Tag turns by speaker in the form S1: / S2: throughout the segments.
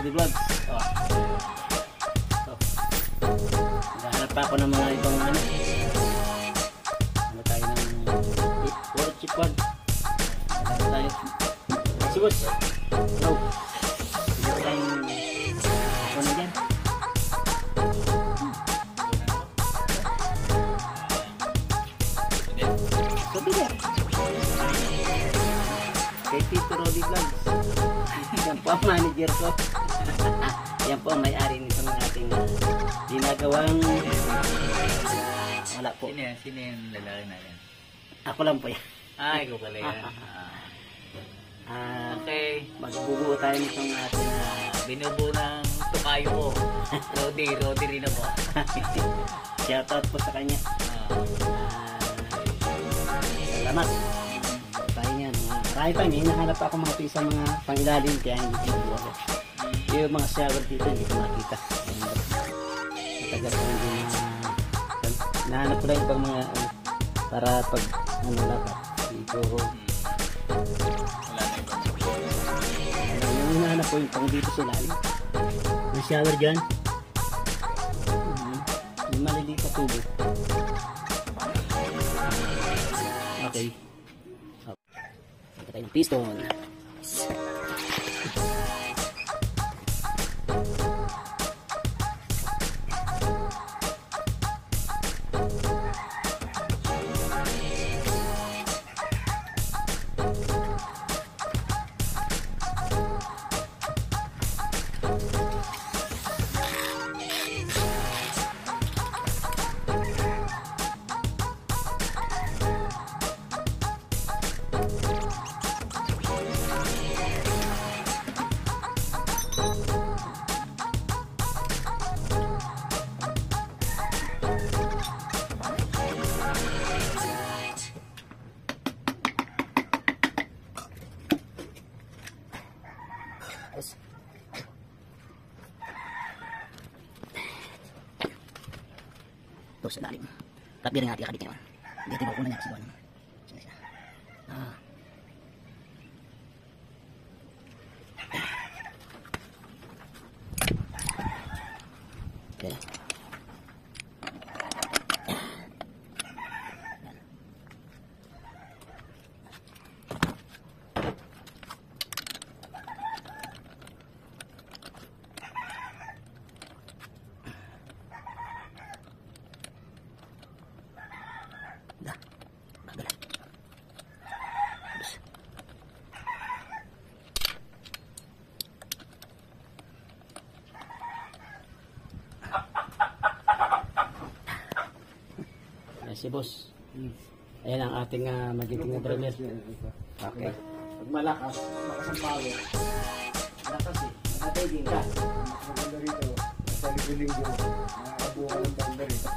S1: Rodi Vlogs. Naghahanap pa ako ng mga ibang ano. Ano tayo ng chipwag. Ano tayo? Si boss. Hello. Dito tayong ako na dyan. So, bigat. Kay Tito Rodi Vlogs. Yan po ang manager ko. Yan po ang may-ari nitong ating ginagawang wala po.
S2: Sino yung lalaki natin?
S1: Ako lang po yan.
S2: Ikaw pala yan. Okay.
S1: Magbubuo tayo nitong ating
S2: binubuo ng tukayo ko. Rodi rin ako.
S1: Shoutout po sa kanya. Salamat. Tayo yan. Marami pa, may hinahanap ako mga pisa mga pangilalim kaya hindi ko mabuo ako. Yung mga shower dito hindi ko makita. Matagal ko hindi nahanap ko lang ibang mga para pag ano lapat dito ko yung hinahanap ko yung pang dito sa lalim may shower dyan yung maliliit na tubo. Okay, ito tayo ng piston. Ito sa dalim. Tapi rin natin kakabit ngayon. Hindi natin makukunan niya kasi doon. Okay na. Si boss. Ayan ang ating magiting na driller. Okay. Pag malakas ang power. Malakas eh. Nakapagin ka. Maganda rito. Sa linggo-linggo. Nakakabuha ng banda rito.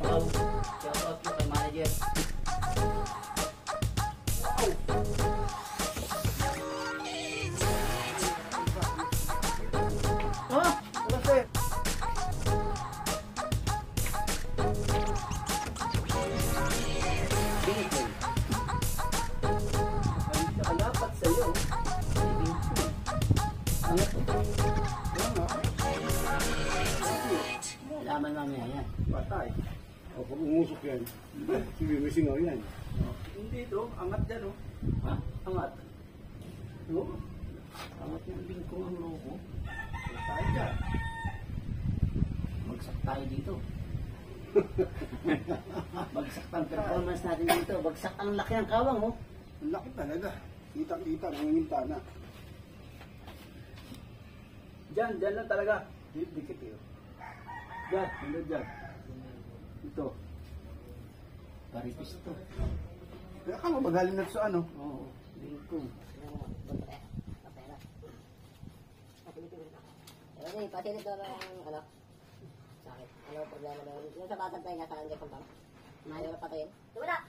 S1: Hello. Shout out po kay manager. Laman mamaya yan.
S3: Patay. O pag umusok yan, sumisingaw yan.
S1: Hindi ito, angat dyan o. Ha? Angat. No? Angat yung bingkong ang loko. Tayo dyan. Bagsak tayo dito. Bagsak ang performance natin dito. Bagsak ang laki ng kawang o.
S3: Ang laki talaga. Kita-kita, nangingintana.
S1: Dyan lang talaga. Dikit eh. Dyan, hindi dyan. Ito. Paripis ito.
S3: Kaya ka magaling na sa ano?
S1: Oo, bingkong.
S4: Kasi pasilip daw ng ano? Sakit. Ano problema daw? Yung sa batang tayo nasa hanggang pang Mayo na patayin. Wala!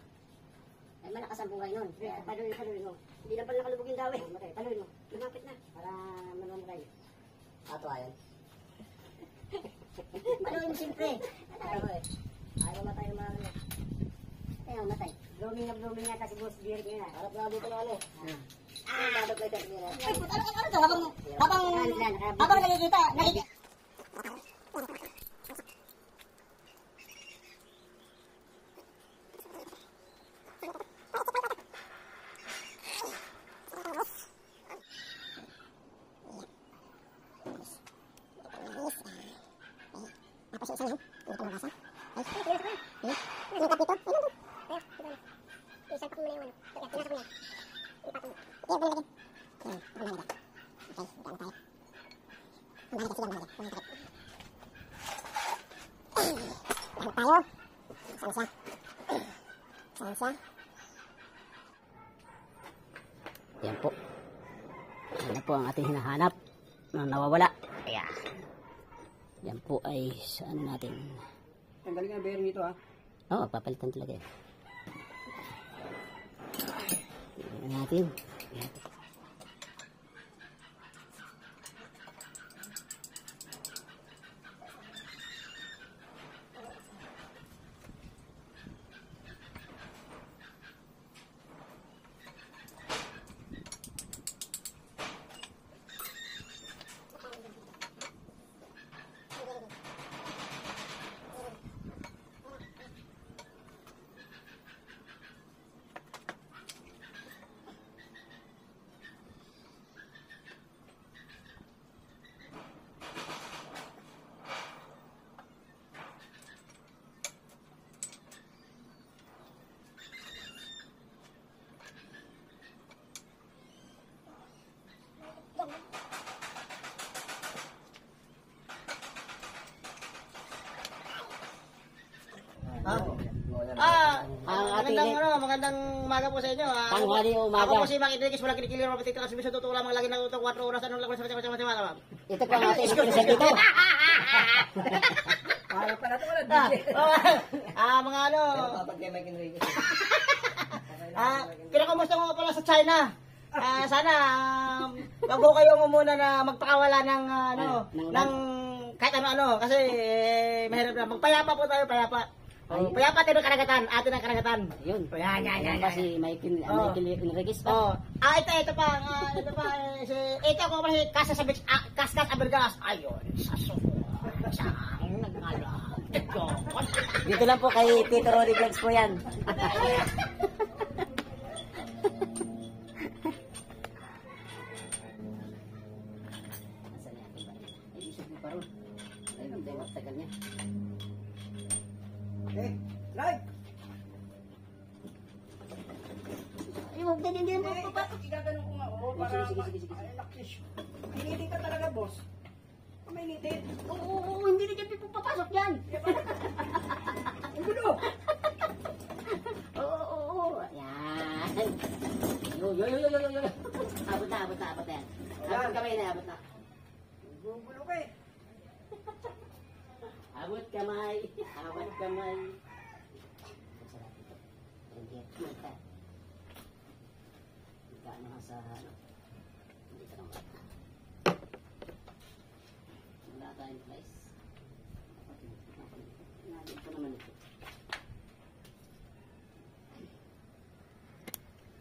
S4: Ay malakas ang buhay nun. Paluin mo. Hindi na pala nakalubog yung daw eh. Paluin mo. Lumapit na. Para mamamatay. Ato ayan. Paluin mo siyempre. Ayaw matay yung mga ano. Ayaw matay. Drone Luming yata si Boss Jerry ngayon. Harap na dito na ano. Babag lang tayo nila. Ay, puta, ano to? Habang nakikita. Yan po. Yan po ang ating hinahanap na nawawala. Ayan. Yan po ay saan natin.
S1: Tanggalin nga bearing nito ha.
S4: Oo, papalitan talaga eh. Tignan natin. Ayan.
S5: Magandang umaga po sa inyo.
S4: Tanghali o umaga.
S5: Ako po si Mang Idrikis, walang kinikilir mga patik na kasi totoo lamang lagi ng 4 oras ano lang sa mati.
S4: Ito po ang ating present dito.
S2: Para pala ito wala
S5: Mga ano.
S2: Kapag kay Mike Enriquez.
S5: Kinakamusta mo pala sa China. Sana wag ko kayong muna na magpakawala ng ng kahit ano kasi mahirap na magpayapa po tayo, payapa. Payapa tayo ng karagatan, atin ang karagatan.
S4: Yun.
S5: Yan.
S4: Pa si Michael Enriquez pa.
S5: Ito pa, ito ko pala si Kaskas Abergas. Ayun, sa siyang nagngala.
S4: Dito lang po kay Tito Rory Vlogs po yan. Nasaan niya ating bayan? Ay, isip mo pa ron. Ay, magdawat, tagal niya.
S2: Like!
S4: Ay, huwag na din po pa.
S2: Igaganong ko nga.
S4: Sige.
S2: Ay, nakis. Mainitin ka talaga, boss. Mainitin.
S4: Oo, hindi na dyan po papasok yan.
S2: Ang gulo.
S4: Oo. Yan. Yo. Abot na yan. Abot na.
S2: Gugulo ka eh.
S4: Abot kamay. Ano ka sa ano? Hindi ka naman. Wala tayong place. Natin ko naman ito.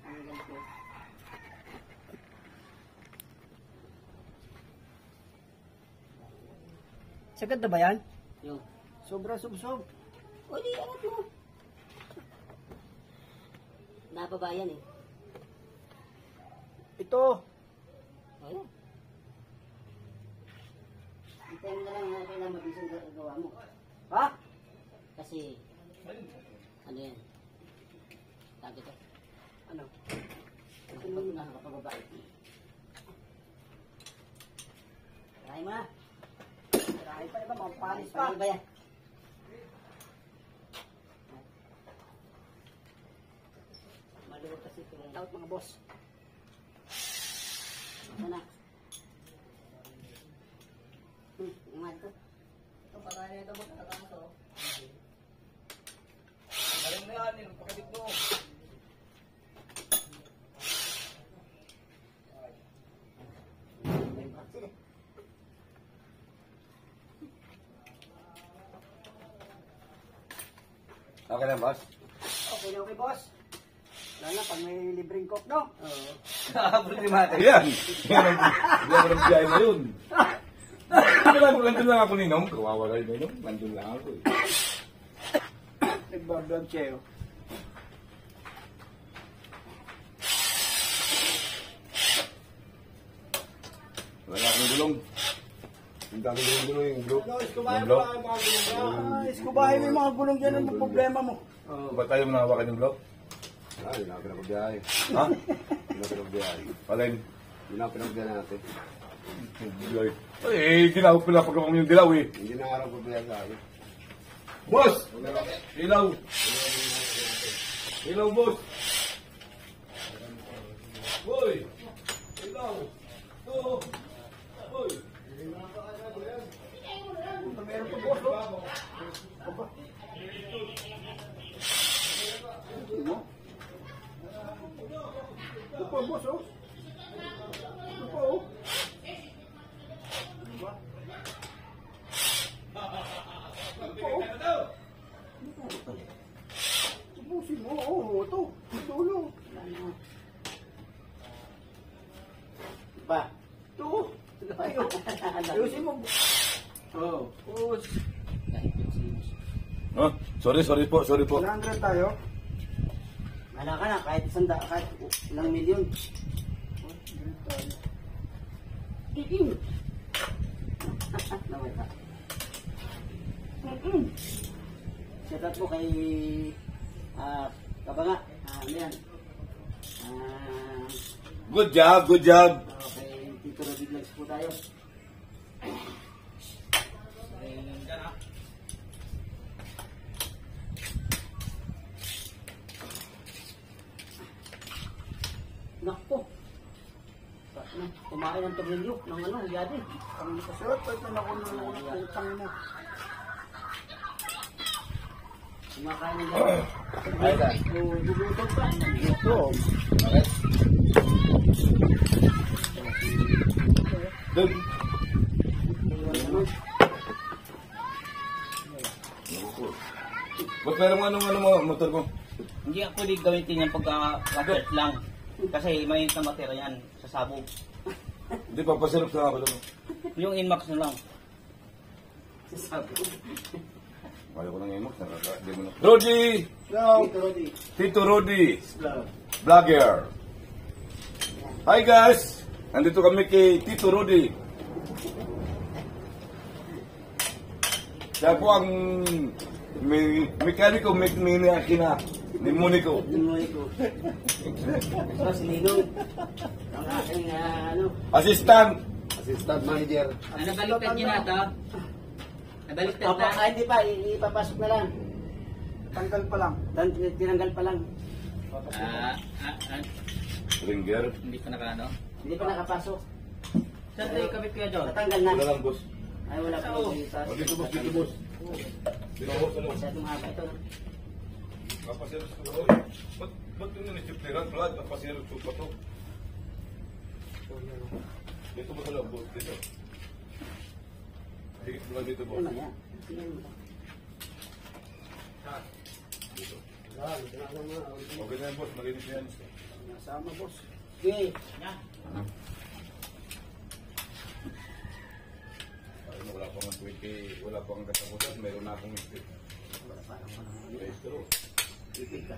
S4: Ang ganito.
S2: Sagad na ba yan?
S4: Yung.
S2: Sobra subsob.
S4: O di, angat mo. Nababa yan eh.
S2: Ito.
S4: Ayan. Hintayin mo na lang na kailangan mabisang gawa mo.
S2: Ha?
S4: Kasi, ano yan? Tawag ito.
S2: Ano?
S4: Ito mo na nakapababa. Try mo na.
S2: Tirahin pa naman, mampalis pa.
S4: Pag-iba yan. Maluwag kasi ito.
S2: Out mga boss.
S4: Ito na. Ingat ko.
S2: Ito, parang ito mo tatatakas to. Galing na yan, yung pakabit mo.
S3: Okay lang, boss.
S2: Okay, boss.
S5: Lalo pag may libreng coke, no?
S1: Oo.
S2: Problemate.
S6: Ayan. Yan ang biyahe na yun. Nandun lang ako ninom. Kawawa kayo ninom. Nandun lang ako eh.
S5: Nagbablog siya,
S6: Wala akong gulong.
S3: Ang dami gulong-gulong yung group.
S6: Yung block.
S5: Iskubahin mo yung mga gulong dyan ang problema mo.
S6: Ba't tayo manahawakan yung block?
S3: Hindi na pinagbiyahe.
S6: Ha?
S3: Hindi na pinagbiyahe.
S6: Palin.
S3: Hindi na pinagbiyahe natin.
S6: Eh, dilaw pala pag ako yung dilaw eh.
S3: Hindi na araw pagbiyahe sa akin.
S6: Boss! Ilaw! Ilaw, boss! Hoy! Ilaw! Oo! Hoy!
S5: Meron pa boss, oh. Ito pa, boss, oh. Ito pa, oh. Subusin mo, oh. Ito. Ito, no.
S1: Pa.
S5: Ito. Ayusin mo.
S1: Oo.
S5: Boss.
S6: Oh, sorry po.
S5: 100 tayo.
S1: Wala ka na, kahit kahit ilang milyon. Nawala. Shout out po kay Kabanga. Ano yan?
S6: Good job.
S1: Kay Tito Roddy Vlogs po tayo. Nakpo. Kumain ng tornilyo ng ano, yadi.
S5: Ang kasot, ito na kung utang mo.
S1: Kumakain ng yadi. Gugutog pa.
S5: Ito.
S6: Good. Ba't meron ano motor ko?
S2: Hindi ako di gamitin yan pagka-rocket lang. Kasi may matira yan sa sabog.
S6: Hindi, papasirap na ako doon.
S2: Yung Inmax na lang.
S6: Kaya ko nang imok. Hindi mo na. Rodi!
S1: Tito Roddy.
S6: Tito Rodi!
S1: Vlog.
S6: Vlogger! Hi guys! Nandito kami kay Tito Rodi. Siya po ang mekaniko kina ni Monico.
S1: Dinuloy ko. So, si Ninong. Ang aking ano.
S6: Assistant!
S3: Assistant manager.
S2: Nabaliktad niya na ito. Nabaliktad
S1: Opo, hindi pa. Ipapasok na lang.
S5: Tanggal pa lang.
S1: Tinanggal pa lang.
S6: Ringer.
S2: Hindi pa nakano.
S1: Hindi pa nakapasok.
S2: Saan tayo kabit kaya doon?
S1: Natanggal na.
S6: Wala lang boss.
S1: Ay, wala pa.
S6: Dito boss, dito boss. Dito boss, ano?
S1: Masyadong haba ito.
S6: Napasirap sa loob. Ba't yung nanisiptiran? Brad, napasirap sa pato. Dito mo sa loob, boss. Dito. Higit mo lang dito, boss.
S1: Ano yan?
S6: Okay na yan, boss. Malinis yan.
S5: Nasama, boss.
S1: Okay.
S6: Ay, wala pang 20, wala pang katapusan. Meron na akong mistake. Maestro.
S1: Tipid ka.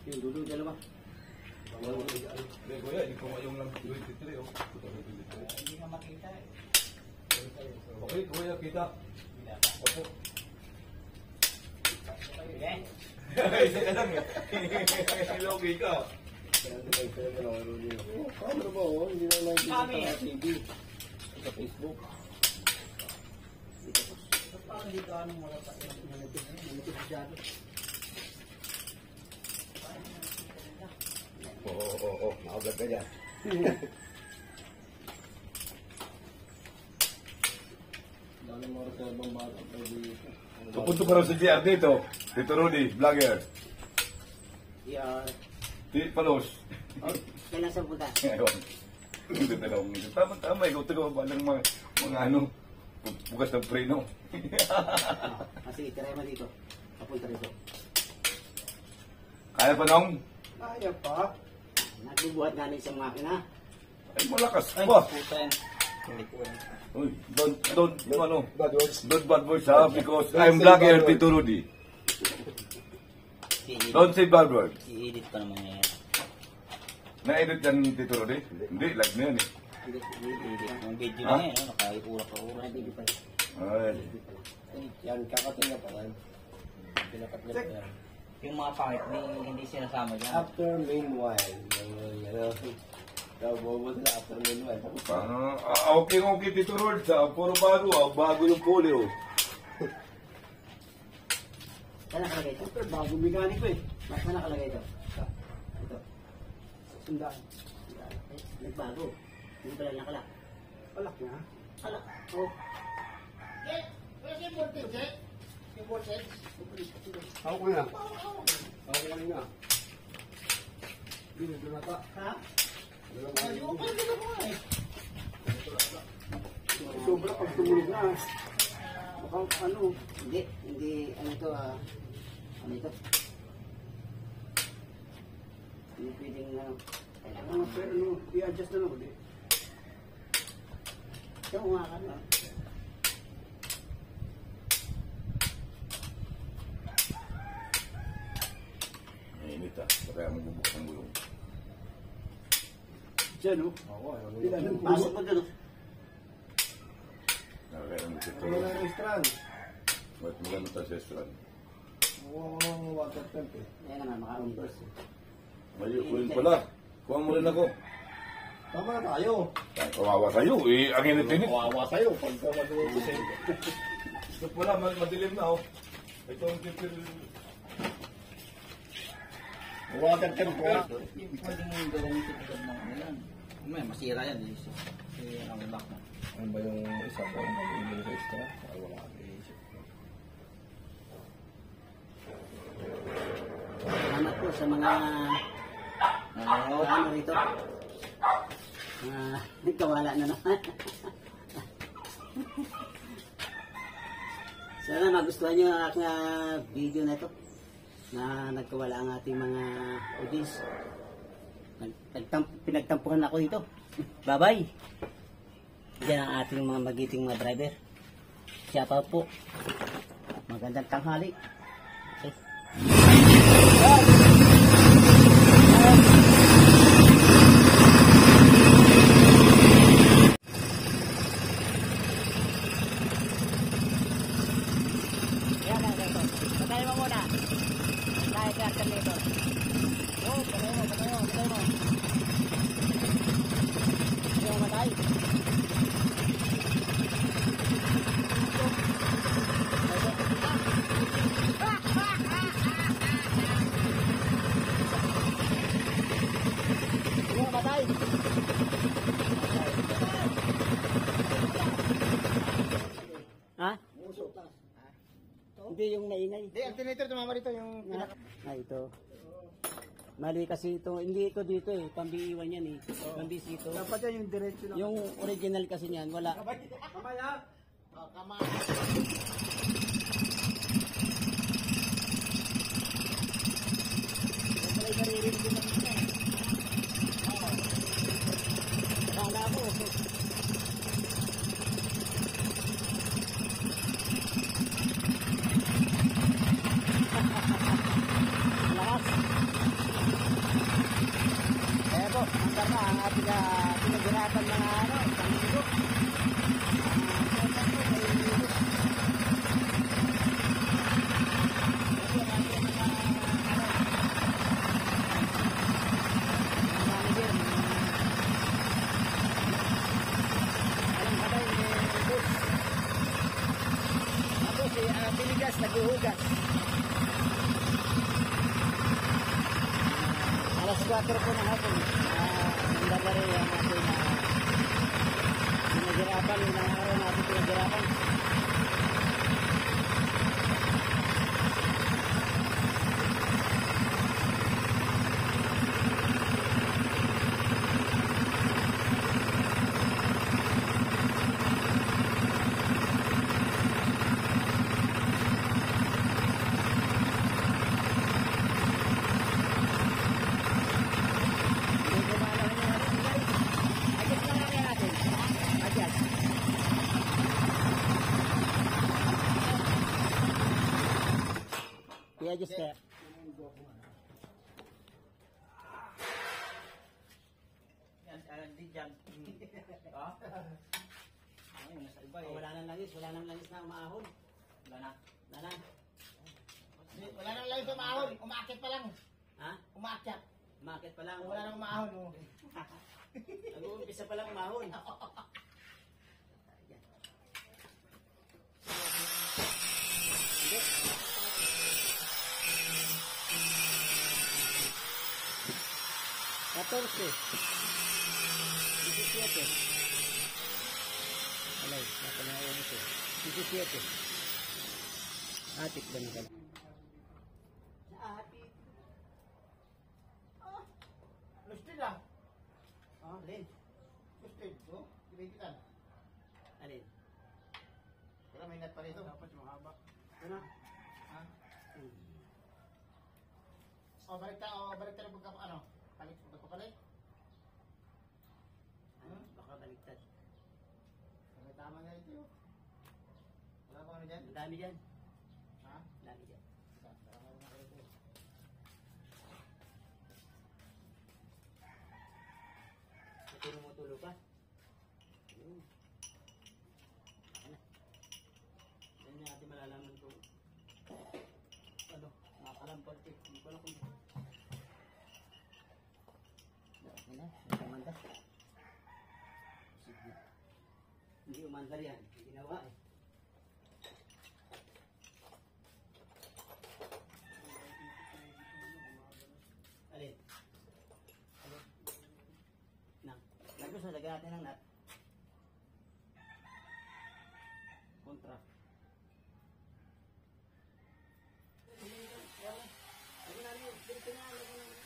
S1: Yung dulo, dalawa.
S6: Hindi, kuya, hindi ko ngayong lang 23, oh. 23.
S2: Hindi nga makita eh.
S6: Okay, kuya, kita. Opo.
S2: Okay.
S6: Isa ka lang eh. Logi ka.
S3: Ano ba, oh? Hindi na lang
S2: Kami.
S3: sa TV. Sa Facebook.
S2: Paano dito anong wala pa?
S1: Manipid masyado.
S3: Oo. Nakagad ka dyan. Dami mo rin sa ibang bata.
S6: Papunto pa rin sa GR dito. Dito Rudy, vlogger.
S1: Yeah.
S6: Di Palos.
S1: Kailan sa punta?
S6: Ngayon. Dito dalawang minutes. Tama. Ikaw taga ba ng mga ano. Bukas ng preno.
S1: Sige, try mo dito. Papunta rito.
S6: Kaya pa nung?
S3: Kaya pa.
S1: Nagbubuhat nga ng isang makina.
S6: Ay, malakas
S2: Ay,
S6: pa.
S2: puta yan. Hindi ko alam.
S6: Uy, don't, ano,
S3: Bad words.
S6: don't bad words ha, because I'm vlogger Tito Rudy. Don't say bad words.
S2: I-edit pa naman yan.
S6: Na-edit yan Tito Rudy? Hindi, live na yan eh.
S2: Ang video
S6: Ha?
S2: na yan, nakaipura pa ura.
S6: Ay,
S3: Yan, kakating na pa yan. Pinakat na pa yan.
S2: Yung mga pangit, hindi sinasama dyan.
S3: After meanwhile, ano, bobo sila after meanwhile.
S6: okay Tito Rudy ha, puro bago yung puli oh.
S1: Saan nakalagay ito?
S3: Bago mekaniko eh.
S1: Saan nakalagay ito? Ito.
S3: Sundaan.
S1: Nagbago. Hindi pala nakala.
S3: Palak na.
S1: Ala. Oh.
S3: Ako ko na. Ako ko na. Hindi na pa.
S1: Ha?
S3: Sobra pag tumulog na. Baka ano.
S1: Hindi, ano ito, ano ito? Hindi pwedeng,
S3: Ano, pero ano, i-adjust na lang ulit.
S1: ito nga ka na.
S6: Mainit ha, kaya magbubukas ng gulong.
S3: Diyan, no? Ilan ang
S1: Pasok mo doon.
S6: Kaya magbubukas
S3: Wala na restaurant.
S6: Ba't maganda tayo sa restaurant?
S3: Wala mga water tank eh.
S1: Kaya naman, maka-reverse.
S6: May uwin pala. Kuha mo rin ako.
S3: Tama na tayo.
S6: Kawawa sa'yo eh, ang init-init.
S3: Kawawa sa'yo pagka madulog ko sa'yo.
S6: Ito pala, madilim na oh. Ito ang tipil.
S3: Water tank po.
S2: Pwede mo yung gawin ito ng ano yan. May masira yan. Ang lock na.
S3: Ano ba yung isa po? Mag-iiling sa extra? Ay, wala kang i-isip.
S1: Salamat po sa mga ano rito. Nagkawala na naman. Sana magustuhan nyo ang aking video na ito na nagkawala ang ating mga audience. Pinagtampuhan ako dito. Bye-bye. Yan ang ating mga magiting mga driver. Siya pa po. Magandang tanghali. Okay.
S5: Patay mo muna. Patay ka sa nito. Oh, patay mo. Yung matay. Yung matay.
S1: Ha? Hindi yung maingay.
S5: Hindi, alternator tumama rito yung pinaka.
S1: Ito. Mali kasi ito, hindi ito dito eh, pambiiwan yan eh. Pambisi ito.
S5: Dapat yan yung diretso lang.
S1: Yung original kasi niyan, wala.
S5: Kamay ha? Oh, kamay.
S1: Kala ko. Lakas. Eh po, ang na ang ating pinagirapan mga isang linggo. Piligas, naghuhugas. Alas 4 po ng hapon. Nandalari ang ating pinaghirapan, ilang araw na ating pinaghirapan. i-adjust kaya.
S2: Yan, hindi dyan. Ha? Ayun, nasa iba eh.
S1: Oh, wala nang langis na umahon.
S2: Wala na.
S1: Wala na.
S5: Wala nang lang sa mahon. Umaakit pa lang.
S1: Ha?
S5: Umaakit.
S1: Market pa lang.
S5: Wala nang mahon. Oh.
S1: Nag-uumpisa pa lang umahon. Yan. Hindi. Katorce. 17. Alay, napa na yung ito. 17. Atik ba na ka?
S5: Aakit. Lustin lang.
S1: Oh, Lin.
S5: Lustin. Oh, ibigkitan.
S1: Alin?
S5: Wala, may nat pa rito. Dapat mahaba.
S1: Ano?
S5: Ha?
S1: Hmm.
S5: Balik tayo ng pagka, ano? Magpapalit?
S1: Ano? Baka baliktad.
S5: May tama na ito. Wala pa ano dyan?
S1: Ang dami dyan.
S5: Ha?
S1: Ang dami dyan.
S5: Tama na ito.
S1: Tumutulo pa. Yun. Ano? Yan natin malalaman kung ano, nakakalampag eh. Hindi ko alam kung dami na, may umandar. Sige. Hindi umandar yan. Ginawa eh. Alin? Alin? Nang. Lagos na, lagyan natin ng nut. Kontra. Lagyan natin yun. Dito na, lagyan natin.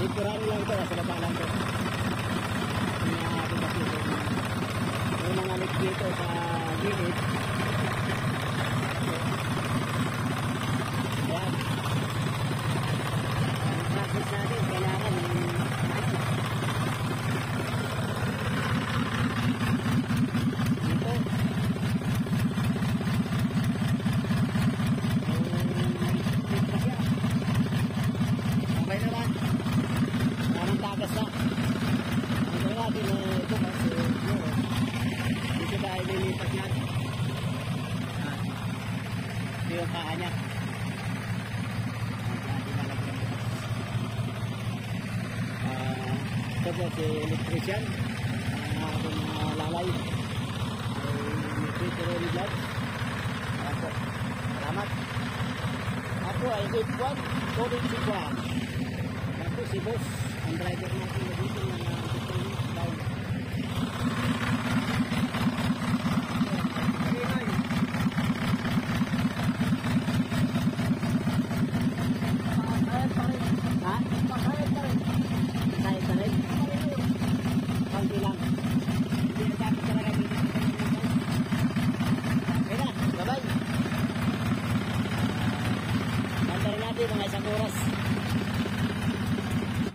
S1: Temporary lang ito, sa baba lang ito. May mga lig dito sa gilid. Ayan. Ang practice natin, kailangan dito. Okay naman. Parang tagas na. Ito natin ito kasi dito tayo lilipat yan. Ito yung paa niya. Ito po si electrician. Ang ating lalay. Ay Peteroli Vlog. Ayan po. Salamat. Ako ay F1. Tuloy si Juan. Ito si boss. Ang driver natin na dito na